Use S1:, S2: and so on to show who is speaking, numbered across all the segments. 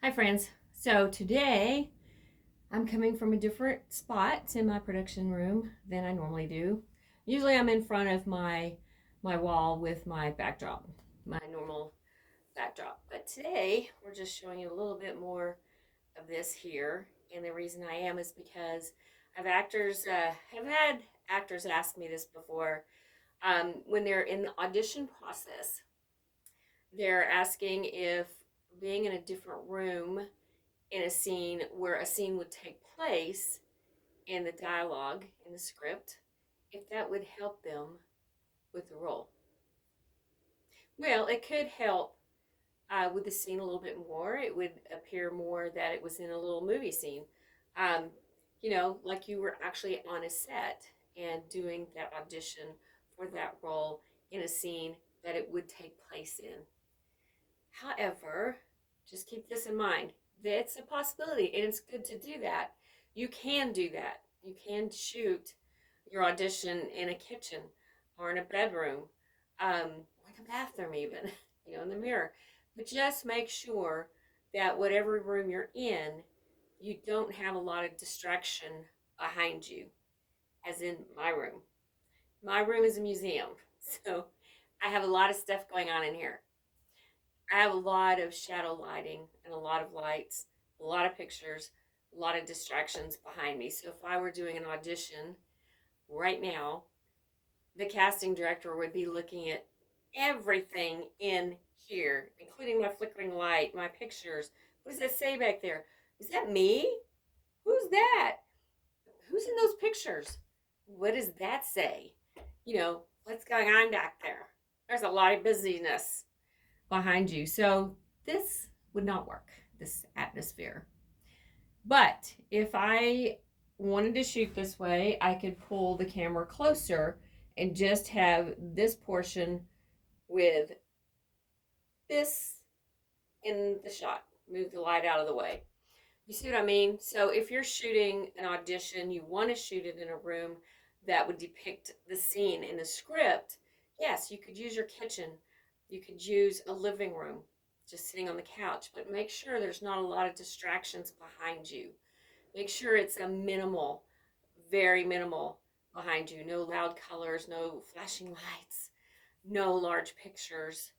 S1: Hi, friends. So today I'm coming from a different spot in my production room than I normally do. Usually I'm in front of my wall with my backdrop, my normal backdrop. But today we're just showing you a little bit more of this here. And the reason I am is because have had actors ask me this before. When they're in the audition process, they're asking if being in a different room in a scene where a scene would take place in the dialogue in the script, if that would help them with the role. Well, it could help with the scene a little bit more. It would appear more that it was in a little movie scene. Um, like you were actually on a set and doing that audition for that role in a scene that it would take place in. However, just keep this in mind. That's a possibility, and it's good to do that. You can do that. You can shoot your audition in a kitchen or in a bedroom, or in a bathroom, even, in the mirror. But just make sure that whatever room you're in, you don't have a lot of distraction behind you, as in my room. My room is a museum, so I have a lot of stuff going on in here. I have a lot of shadow lighting and a lot of lights, a lot of pictures, a lot of distractions behind me. So if I were doing an audition right now, the casting director would be looking at everything in here, including my flickering light, my pictures. What does that say back there? Is that me? Who's that? Who's in those pictures? What does that say? What's going on back there? There's a lot of busyness behind you. So this would not work, this atmosphere. But if I wanted to shoot this way, I could pull the camera closer and just have this portion with this in the shot. Move the light out of the way. You see what I mean? So if you're shooting an audition, you want to shoot it in a room that would depict the scene in the script. Yes, you could use your kitchen. You could use a living room, just sitting on the couch, but make sure there's not a lot of distractions behind you. Make sure it's a minimal, very minimal behind you. No loud colors, no flashing lights, no large pictures,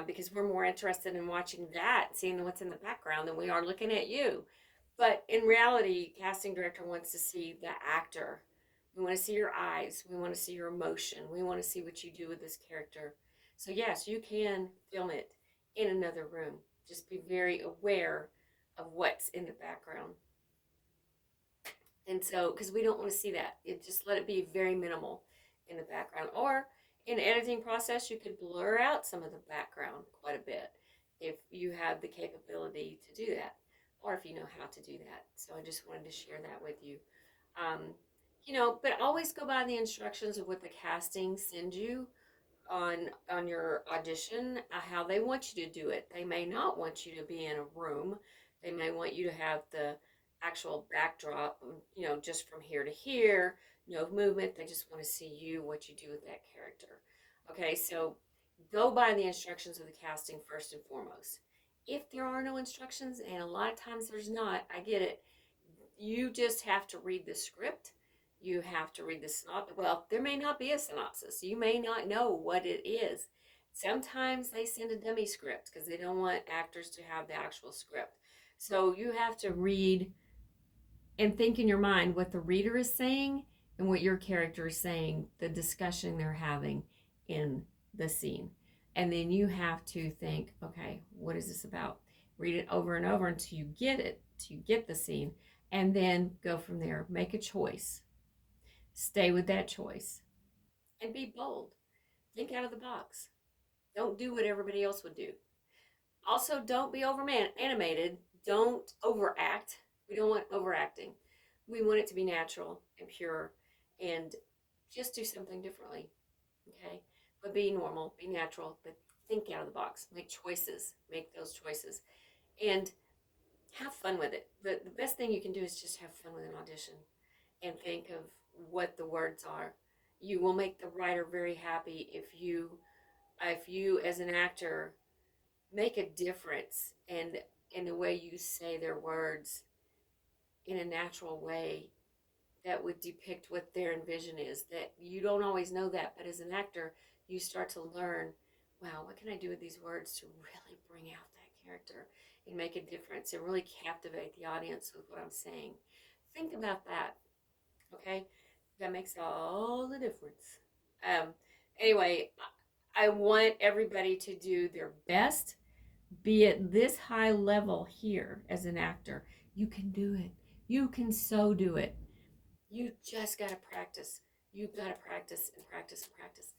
S1: because we're more interested in watching that, seeing what's in the background, than we are looking at you. But in reality, casting director wants to see the actor. We want to see your eyes. We want to see your emotion. We want to see what you do with this character. So yes, you can film it in another room. Just be very aware of what's in the background. And so, because we don't want to see that, just let it be very minimal in the background. Or in the editing process, you could blur out some of the background quite a bit if you have the capability to do that, or if you know how to do that. So I just wanted to share that with you. Um, but always go by the instructions of what the casting sends you on your audition, how they want you to do it. They may not want you to be in a room. They may want you to have the actual backdrop, just from here to here, no movement. They just want to see you, what you do with that character. Okay, so go by the instructions of the casting first and foremost. If there are no instructions, and a lot of times there's not, I get it, you just have to read the script. You have to read the synopsis. Well, there may not be a synopsis. You may not know what it is. Sometimes they send a dummy script because they don't want actors to have the actual script. So you have to read and think in your mind what the reader is saying and what your character is saying, the discussion they're having in the scene. And then you have to think, okay, what is this about? Read it over and over until you get it, till you get the scene, and then go from there. Make a choice. Stay with that choice and be bold. Think out of the box. Don't do what everybody else would do. Also, don't be over animated. Don't overact. We don't want overacting. We want it to be natural and pure, and just do something differently. Okay? But be normal, be natural, but think out of the box. Make choices. Make those choices. And have fun with it. The best thing you can do is just have fun with an audition and think of what the words are. You will make the writer very happy if you as an actor make a difference and and the way you say their words in a natural way that would depict what their envision is. That you don't always know that, but as an actor, you start to learn, wow, what can I do with these words to really bring out that character and make a difference and really captivate the audience with what I'm saying. Think about that, okay? That makes all the difference. Um, anyway, I want everybody to do their best, be at this high level here as an actor. You can do it. You can so do it. You just got to practice. You've got to practice and practice and practice.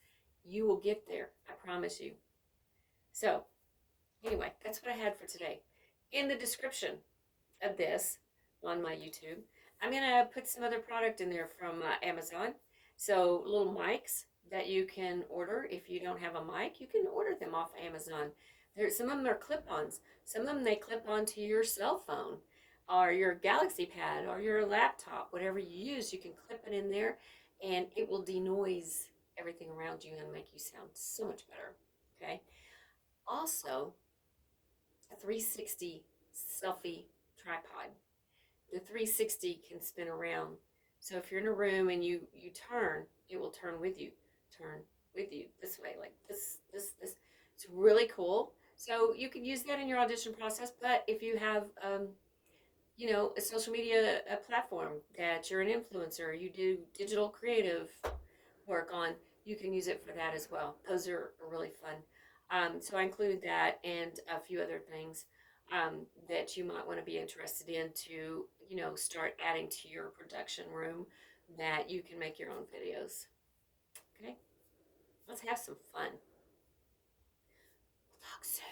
S1: You will get there. I promise you. So, anyway, that's what I had for today. In the description of this on my YouTube, I'm going to put some other product in there from Amazon. So, little mics that you can order. If you don't have a mic, you can order them off Amazon. Some of them are clip-ons. Some of them they clip onto your cell phone or your Galaxy Pad or your laptop, whatever you use. You can clip it in there, and it will denoise everything around you and make you sound so much better. Okay. Also, a 360 selfie tripod. The 360 can spin around. So if you're in a room and you turn, it will turn with you. Turn with you this way, like this. It's really cool. So you can use that in your audition process. But if you have, a social media platform that you're an influencer, you do digital creative work on, you can use it for that as well. Those are really fun. So I included that and a few other things that you might want to be interested in to, start adding to your production room that you can make your own videos. Okay, let's have some fun. We'll talk soon.